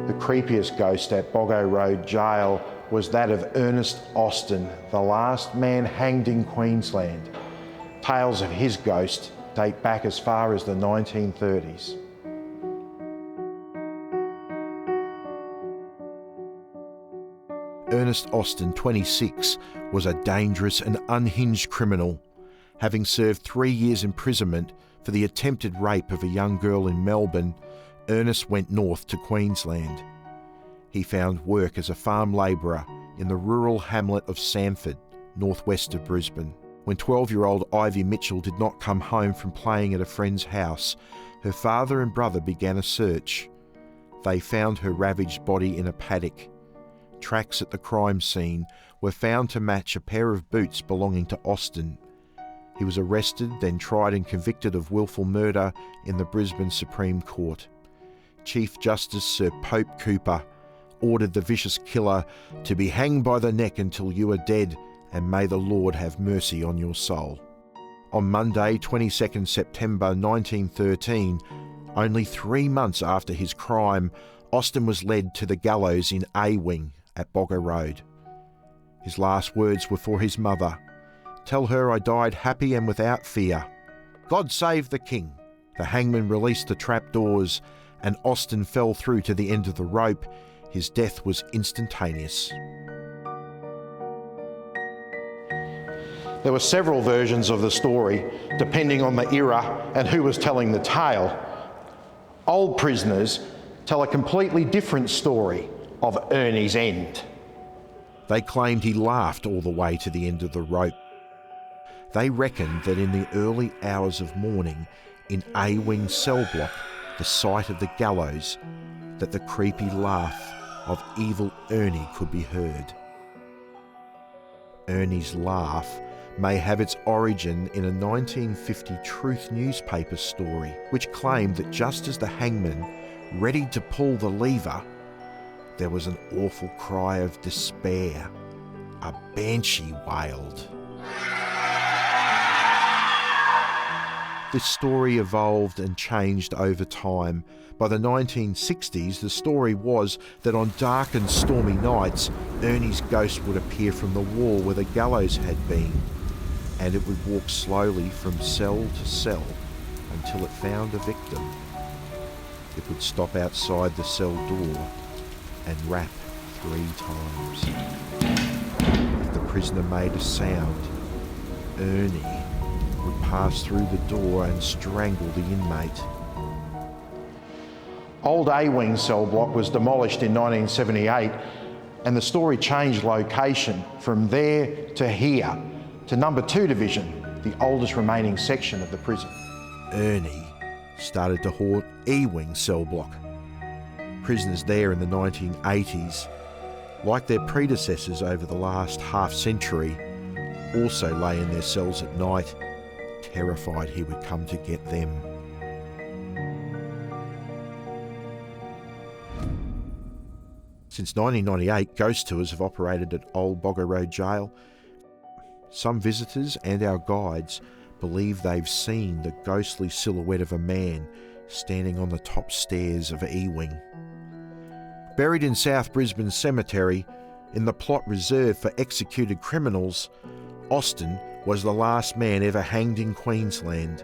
The creepiest ghost at Boggo Road Gaol was that of Ernest Austin, the last man hanged in Queensland. Tales of his ghost date back as far as the 1930s. Ernest Austin, 26, was a dangerous and unhinged criminal. Having served 3 years imprisonment for the attempted rape of a young girl in Melbourne, Ernest went north to Queensland. He found work as a farm labourer in the rural hamlet of Sanford, northwest of Brisbane. When 12-year-old Ivy Mitchell did not come home from playing at a friend's house, her father and brother began a search. They found her ravaged body in a paddock. Tracks at the crime scene were found to match a pair of boots belonging to Austin. He was arrested, then tried and convicted of willful murder in the Brisbane Supreme Court. Chief Justice Sir Pope Cooper ordered the vicious killer to be hanged by the neck until you are dead, and may the Lord have mercy on your soul. On Monday, 22nd September 1913, only 3 months after his crime, Austin was led to the gallows in A Wing at Boggo Road. His last words were for his mother. "Tell her I died happy and without fear. God save the King." The hangman released the trapdoors and Austin fell through to the end of the rope. His death was instantaneous. There were several versions of the story, depending on the era and who was telling the tale. Old prisoners tell a completely different story of Ernie's end. They claimed he laughed all the way to the end of the rope. They reckoned that in the early hours of morning, in A Wing cell block, the site of the gallows, that the creepy laugh of Evil Ernie could be heard. Ernie's laugh may have its origin in a 1950 Truth newspaper story, which claimed that just as the hangman readied to pull the lever, there was an awful cry of despair. A banshee wailed. This story evolved and changed over time. By the 1960s, the story was that on dark and stormy nights, Ernie's ghost would appear from the wall where the gallows had been, and it would walk slowly from cell to cell until it found a victim. It would stop outside the cell door and rap 3 times. If the prisoner made a sound, Ernie would pass through the door and strangle the inmate. Old A Wing cell block was demolished in 1978, and the story changed location from there to here, to number 2 division, the oldest remaining section of the prison. Ernie started to haunt E Wing cell block. Prisoners there in the 1980s, like their predecessors over the last half century, also lay in their cells at night, terrified he would come to get them. Since 1998, ghost tours have operated at Old Boggo Road Gaol. Some visitors and our guides believe they've seen the ghostly silhouette of a man standing on the top stairs of E Wing. Buried in South Brisbane Cemetery, in the plot reserved for executed criminals, Austin was the last man ever hanged in Queensland,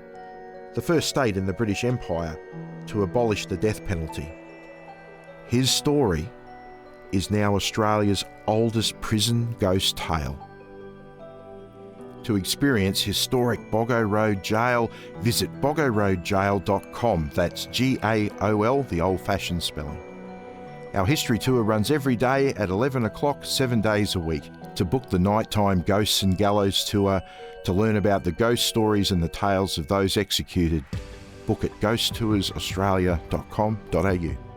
the first state in the British Empire to abolish the death penalty. His story is now Australia's oldest prison ghost tale. To experience historic Boggo Road Gaol, visit boggoroadgaol.com. That's GAOL, the old-fashioned spelling. Our history tour runs every day at 11 o'clock, 7 days a week. To book the nighttime Ghosts and Gallows tour, to learn about the ghost stories and the tales of those executed, book at ghosttoursaustralia.com.au.